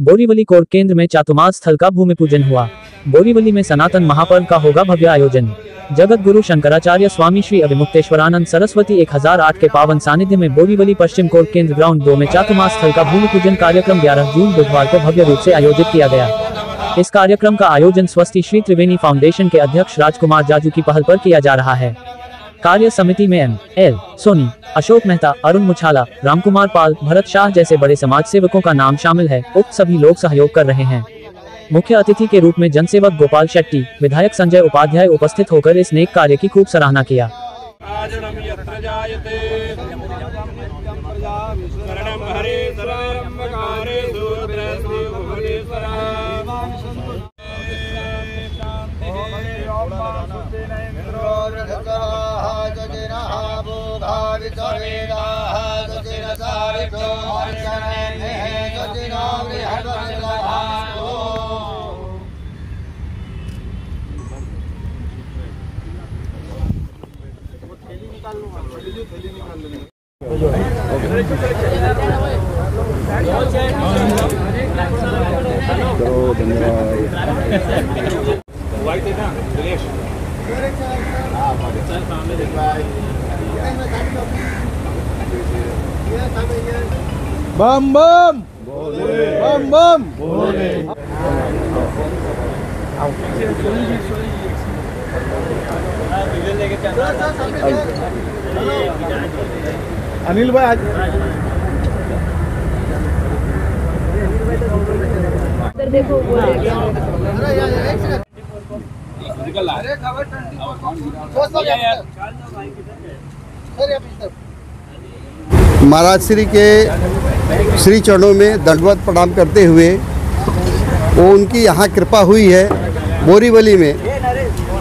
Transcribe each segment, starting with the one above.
Borivali court केंद्र में चातुर्मास स्थल का भूमि पूजन हुआ। बोरीवली में सनातन महापर्व का होगा भव्य आयोजन। जगत गुरु शंकराचार्य स्वामी श्री अभिमुक्तेश्वरानंद सरस्वती 1008 के पावन सानिध्य में बोरीवली पश्चिम कोर्ट केंद्र ग्राउंड 2 में चातुर्मास स्थल का भूमि पूजन कार्यक्रम 11 जून बुधवार को भव्य रूप से आयोजित किया गया। इस कार्यक्रम का आयोजन स्वस्ति श्री त्रिवेणी फाउंडेशन के अध्यक्ष राजकुमार जाजू की पहल पर किया जा रहा है। कार्य समिति में एम.एल. सोनी, अशोक मेहता, अरुण मुछाला, रामकुमार पाल, भरत शाह जैसे बड़े समाज सेवकों का नाम शामिल है। उक्त सभी लोग सहयोग कर रहे हैं। मुख्य अतिथि के रूप में जनसेवक गोपाल शेट्टी, विधायक संजय उपाध्याय उपस्थित होकर इस नेक कार्य की खूब सराहना किया। बम बम बोले, बम बम बोले। अनिल भाई देखो महाराज श्री के श्री चरणों में दंडवत प्रणाम करते हुए वो उनकी यहाँ कृपा हुई है। बोरीवली में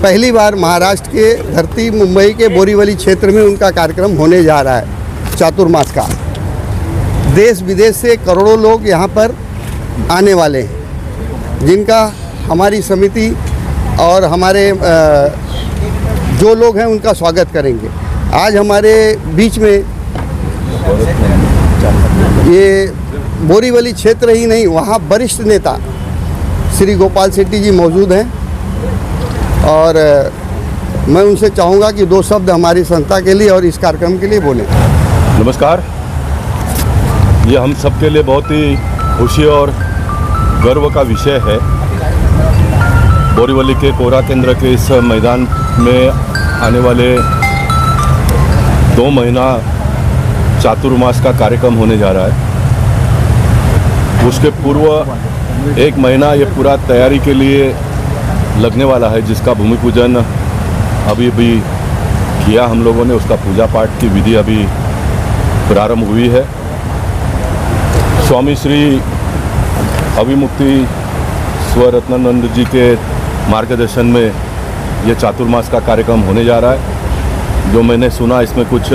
पहली बार महाराष्ट्र के धरती मुंबई के बोरीवली क्षेत्र में उनका कार्यक्रम होने जा रहा है चातुर्मास का। देश विदेश से करोड़ों लोग यहाँ पर आने वाले हैं, जिनका हमारी समिति और हमारे जो लोग हैं उनका स्वागत करेंगे। आज हमारे बीच में ये बोरीवली क्षेत्र ही नहीं, वहाँ वरिष्ठ नेता श्री गोपाल शेट्टी जी मौजूद हैं और मैं उनसे चाहूँगा कि 2 शब्द हमारी संस्था के लिए और इस कार्यक्रम के लिए बोलें। नमस्कार। ये हम सबके लिए बहुत ही खुशी और गर्व का विषय है। बोरीवली के कोरा केंद्र के इस मैदान में आने वाले 2 महीना चातुर्मास का कार्यक्रम होने जा रहा है। उसके पूर्व 1 महीना ये पूरा तैयारी के लिए लगने वाला है, जिसका भूमि पूजन अभी किया हम लोगों ने। उसका पूजा पाठ की विधि अभी प्रारंभ हुई है। स्वामी श्री अभिमुक्ति स्वरत्नानंद जी के मार्गदर्शन में ये चातुर्मास का कार्यक्रम होने जा रहा है। जो मैंने सुना, इसमें कुछ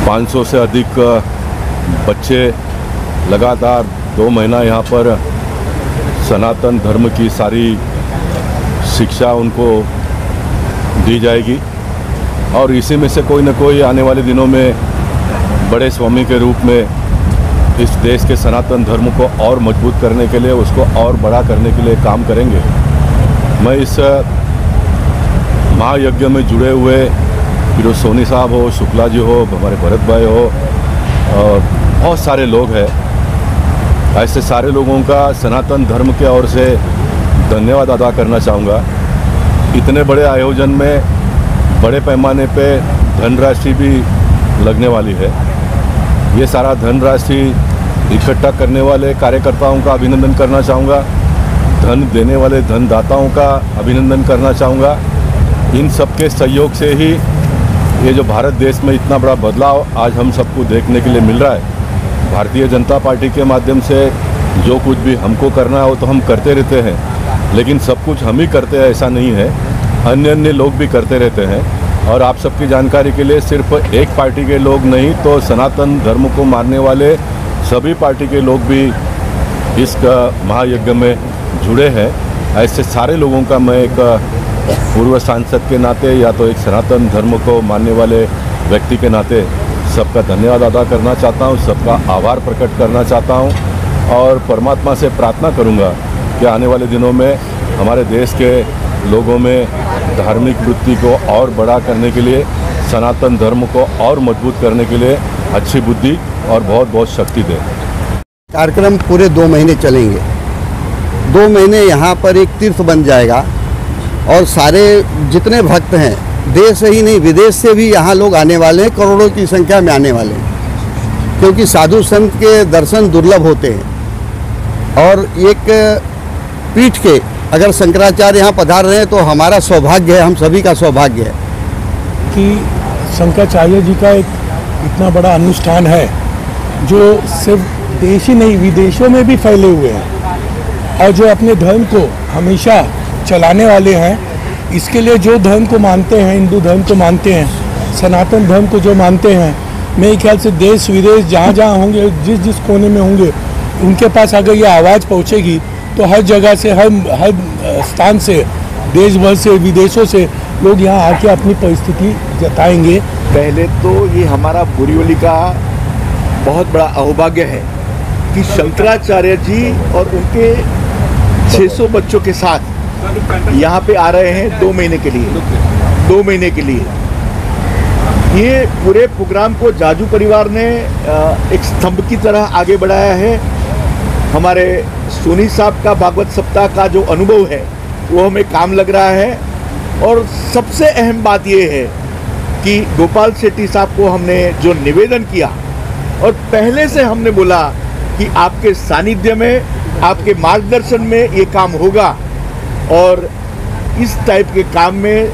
500 से अधिक बच्चे लगातार 2 महीना यहाँ पर सनातन धर्म की सारी शिक्षा उनको दी जाएगी और इसी में से कोई न कोई आने वाले दिनों में बड़े स्वामी के रूप में इस देश के सनातन धर्म को और मजबूत करने के लिए, उसको और बड़ा करने के लिए काम करेंगे। मैं इस महायज्ञ में जुड़े हुए फिर सोनी साहब हो, शुक्ला जी हो, हमारे भरत भाई हो और बहुत सारे लोग हैं, ऐसे सारे लोगों का सनातन धर्म के ओर से धन्यवाद अदा करना चाहूँगा। इतने बड़े आयोजन में बड़े पैमाने पे धनराशि भी लगने वाली है। ये सारा धनराशि इकट्ठा करने वाले कार्यकर्ताओं का अभिनंदन करना चाहूँगा। धन देने वाले धनदाताओं का अभिनंदन करना चाहूँगा। इन सबके सहयोग से ही ये जो भारत देश में इतना बड़ा बदलाव आज हम सबको देखने के लिए मिल रहा है। भारतीय जनता पार्टी के माध्यम से जो कुछ भी हमको करना हो तो हम करते रहते हैं, लेकिन सब कुछ हम ही करते हैं ऐसा नहीं है, अन्य लोग भी करते रहते हैं। और आप सबकी जानकारी के लिए सिर्फ एक पार्टी के लोग नहीं, तो सनातन धर्म को मानने वाले सभी पार्टी के लोग भी इस महायज्ञ में जुड़े हैं। ऐसे सारे लोगों का मैं एक पूर्व सांसद के नाते या तो एक सनातन धर्म को मानने वाले व्यक्ति के नाते सबका धन्यवाद अदा करना चाहता हूँ, सबका आभार प्रकट करना चाहता हूँ। और परमात्मा से प्रार्थना करूंगा कि आने वाले दिनों में हमारे देश के लोगों में धार्मिक वृत्ति को और बड़ा करने के लिए, सनातन धर्म को और मजबूत करने के लिए अच्छी बुद्धि और बहुत बहुत शक्ति दे। कार्यक्रम पूरे 2 महीने चलेंगे। 2 महीने यहाँ पर एक तीर्थ बन जाएगा और सारे जितने भक्त हैं, देश से ही नहीं विदेश से भी यहाँ लोग आने वाले हैं, करोड़ों की संख्या में आने वाले हैं, क्योंकि साधु संत के दर्शन दुर्लभ होते हैं। और एक पीठ के अगर शंकराचार्य यहाँ पधार रहे हैं तो हमारा सौभाग्य है, हम सभी का सौभाग्य है कि शंकराचार्य जी का एक इतना बड़ा अनुष्ठान है जो सिर्फ देश ही नहीं विदेशों में भी फैले हुए हैं, और जो अपने धर्म को हमेशा चलाने वाले हैं। इसके लिए जो धर्म को मानते हैं, हिंदू धर्म को मानते हैं, सनातन धर्म को जो मानते हैं, मेरे ख्याल से देश विदेश जहाँ जहाँ होंगे, जिस जिस कोने में होंगे, उनके पास अगर ये आवाज़ पहुँचेगी तो हर जगह से, हर स्थान से, देश भर से, विदेशों से लोग यहाँ आके अपनी परिस्थिति जताएंगे। पहले तो ये हमारा बोरीवली का बहुत बड़ा अहोभाग्य है कि शंकराचार्य जी और उनके 600 बच्चों के साथ यहाँ पे आ रहे हैं 2 महीने के लिए। 2 महीने के लिए ये पूरे प्रोग्राम को जाजू परिवार ने एक स्तंभ की तरह आगे बढ़ाया है। हमारे सोनी साहब का भागवत सप्ताह का जो अनुभव है वो हमें काम लग रहा है। और सबसे अहम बात ये है कि गोपाल शेट्टी साहब को हमने जो निवेदन किया और पहले से हमने बोला कि आपके सानिध्य में, आपके मार्गदर्शन में ये काम होगा, और इस टाइप के काम में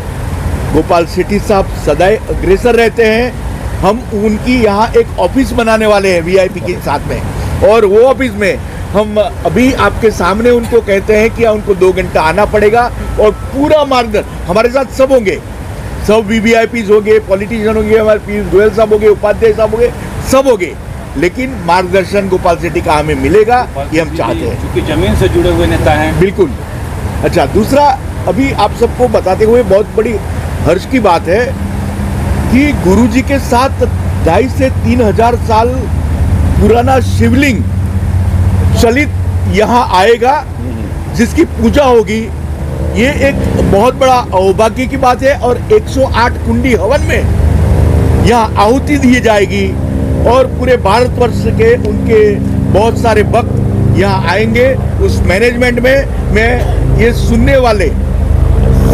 गोपाल शेट्टी साहब सदैव अग्रसर रहते हैं। हम उनकी यहाँ एक ऑफिस बनाने वाले हैं वीआईपी के साथ में, और वो ऑफिस में हम अभी आपके सामने उनको कहते हैं कि उनको 2 घंटा आना पड़ेगा और पूरा मार्गदर्शन हमारे साथ सब होंगे, सब वीवीआईपीज होंगे, पॉलिटिशियन होंगे, हमारे पीयूष गोयल साहब होंगे, उपाध्याय साहब होंगे, सब होंगे, लेकिन मार्गदर्शन गोपाल शेट्टी का हमें मिलेगा, ये हम चाहते हैं, क्योंकि जमीन से जुड़े हुए नेता हैं। बिल्कुल। अच्छा, दूसरा अभी आप सबको बताते हुए बहुत बड़ी हर्ष की बात है कि गुरुजी के साथ 2,500 से 3,000 साल पुराना शिवलिंग चलित यहाँ आएगा, जिसकी पूजा होगी। ये एक बहुत बड़ा सौभाग्य की बात है। और 108 कुंडी हवन में यहाँ आहुति दी जाएगी और पूरे भारतवर्ष के उनके बहुत सारे भक्त यहाँ आएंगे। उस मैनेजमेंट में मैं ये सुनने वाले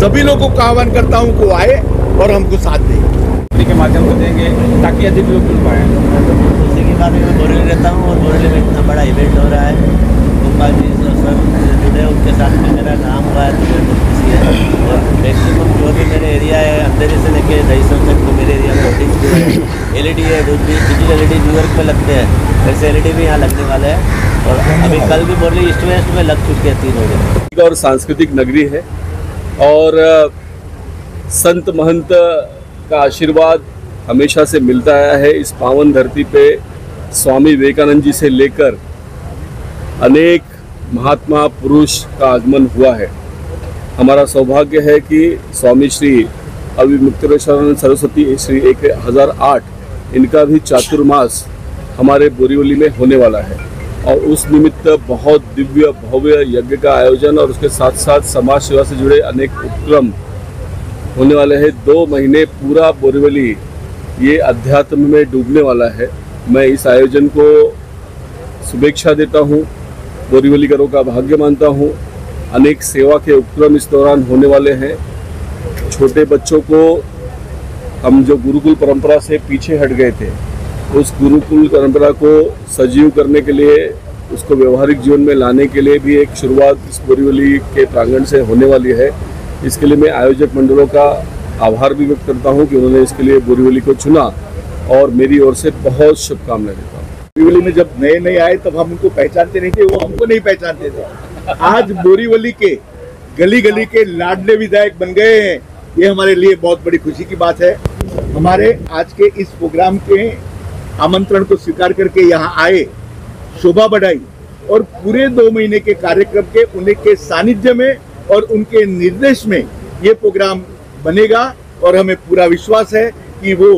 सभी लोगों को आह्वान करता हूँ को आए और हमको साथ दें, के माध्यम से देंगे ताकि अधिक लोग जुड़ पाएँ। उसी के बाद मैं बोरीवली रहता हूँ और बोरीवली में इतना बड़ा इवेंट हो रहा है, गोपाल जी सब जुड़े, उनके साथ में मेरा नाम हुआ है तो मेरे को खुशी है। और मैक्सिमम जो भी मेरे एरिया है, अंधेरे से लेके दहीसर तक तो मेरे एरिया में होर्डिंग्स भी है, एलईडी है, जो भी डिजिटल एलईडी न्यूयॉर्क में लगते हैं, वैसे एलईडी भी यहाँ लगने वाले हैं। और अभी कल भी बोरीवली ईस्ट वेस्ट में लग चुके हैं 3 हो गए। और सांस्कृतिक नगरी है और संत महंत का आशीर्वाद हमेशा से मिलता आया है। इस पावन धरती पे स्वामी विवेकानंद जी से लेकर अनेक महात्मा पुरुष का आगमन हुआ है। हमारा सौभाग्य है कि स्वामी श्री अविमुक्तेश्वरानंद सरस्वती श्री 1008 इनका भी चातुर्मास हमारे बोरीवली में होने वाला है और उस निमित्त बहुत दिव्य भव्य यज्ञ का आयोजन और उसके साथ साथ समाज सेवा से जुड़े अनेक उपक्रम होने वाले हैं। 2 महीने पूरा बोरीवली ये अध्यात्म में डूबने वाला है। मैं इस आयोजन को शुभेच्छा देता हूँ, बोरीवलीकरों का भाग्य मानता हूँ। अनेक सेवा के उपक्रम इस दौरान होने वाले हैं। छोटे बच्चों को हम जो गुरुकुल परंपरा से पीछे हट गए थे, उस गुरुकुल परंपरा को सजीव करने के लिए, उसको व्यवहारिक जीवन में लाने के लिए भी एक शुरुआत इस बोरीवली के प्रांगण से होने वाली है। इसके लिए मैं आयोजक मंडलों का आभार भी व्यक्त करता हूं कि उन्होंने इसके लिए बोरीवली को चुना और मेरी ओर से बहुत शुभकामनाएं देता हूँ। बोरीवली में जब नए नए आए तब हम उनको पहचानते नहीं थे, वो हमको नहीं पहचानते थे। आज बोरीवली के गली गली के लाडले विधायक बन गए हैं, ये हमारे लिए बहुत बड़ी खुशी की बात है। हमारे आज के इस प्रोग्राम के आमंत्रण को स्वीकार करके यहाँ आए, शोभा बढ़ाई और पूरे 2 महीने के कार्यक्रम के उनके सानिध्य में और उनके निर्देश में ये प्रोग्राम बनेगा। और हमें पूरा विश्वास है कि वो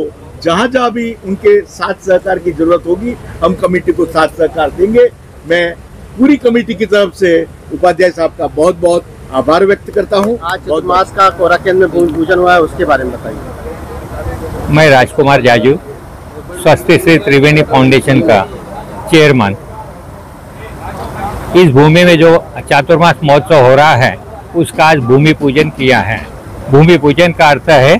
जहाँ जहाँ भी उनके साथ सहकार की जरूरत होगी, हम कमेटी को साथ सहकार देंगे। मैं पूरी कमेटी की तरफ से उपाध्याय साहब का बहुत बहुत आभार व्यक्त करता हूँ। आज चतुर्मास का कोरा केंद्र में भूमि पूजन हुआ है, उसके बारे में बताइए। मैं राजकुमार जाजू, स्वस्ति श्री त्रिवेणी फाउंडेशन का चेयरमैन, इस भूमि में जो चातुर्मास महोत्सव हो रहा है उसका आज भूमि पूजन किया है। भूमि पूजन का अर्थ है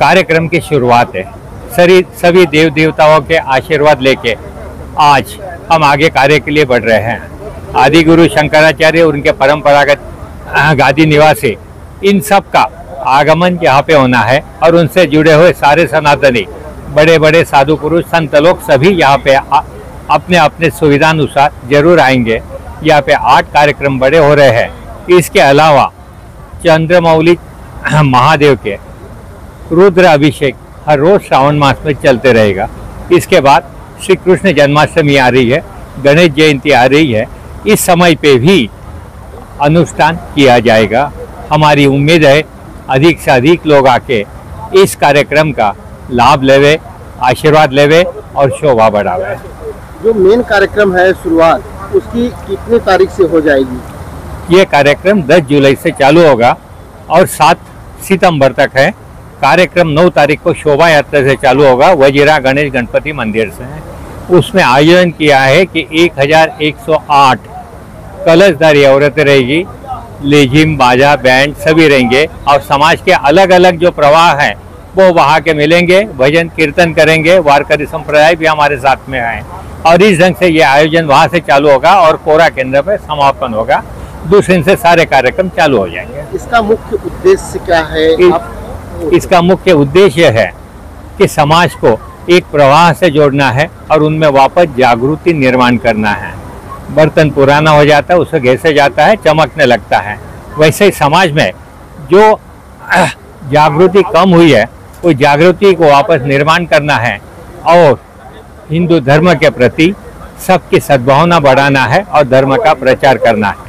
कार्यक्रम की शुरुआत है। सभी देव देवताओं के आशीर्वाद लेके आज हम आगे कार्य के लिए बढ़ रहे हैं। आदि गुरु शंकराचार्य और उनके परंपरागत गादी निवासी इन सब का आगमन यहाँ पे होना है और उनसे जुड़े हुए सारे सनातनी बड़े बड़े साधु पुरुष संत लोग सभी यहाँ पे अपने अपने सुविधानुसार जरूर आएंगे। यहाँ पे 8 कार्यक्रम बड़े हो रहे हैं। इसके अलावा चंद्रमौली महादेव के रुद्र अभिषेक हर रोज श्रावण मास में चलते रहेगा। इसके बाद श्री कृष्ण जन्माष्टमी आ रही है, गणेश जयंती आ रही है, इस समय पे भी अनुष्ठान किया जाएगा। हमारी उम्मीद है अधिक से अधिक लोग आके इस कार्यक्रम का लाभ लेवे, आशीर्वाद लेवे और शोभा बढ़ावे। जो मेन कार्यक्रम है शुरुआत, उसकी कितनी तारीख से हो जाएगी? ये कार्यक्रम 10 जुलाई से चालू होगा और 7 सितंबर तक है। कार्यक्रम 9 तारीख को शोभा यात्रा से चालू होगा वजीरा गणेश गणपति मंदिर से। उसमें आयोजन किया है कि 1108 कलशधारी औरतें रहेगी, लेजिम बाजा बैंड सभी रहेंगे और समाज के अलग अलग जो प्रवाह हैं वो वहाँ के मिलेंगे, भजन कीर्तन करेंगे। वारकरी संप्रदाय भी हमारे साथ में है और इस ढंग से ये आयोजन वहाँ से चालू होगा और कोरा केंद्र पर समापन होगा। दूसरे दिन से सारे कार्यक्रम चालू हो जाएंगे। इसका मुख्य उद्देश्य क्या है? इसका मुख्य उद्देश्य है कि समाज को एक प्रवाह से जोड़ना है और उनमें वापस जागृति निर्माण करना है। बर्तन पुराना हो जाता है, उसे घिसे जाता है, चमकने लगता है। वैसे ही समाज में जो जागृति कम हुई है वो जागृति को वापस निर्माण करना है और हिंदू धर्म के प्रति सबकी सद्भावना बढ़ाना है और धर्म का प्रचार करना है।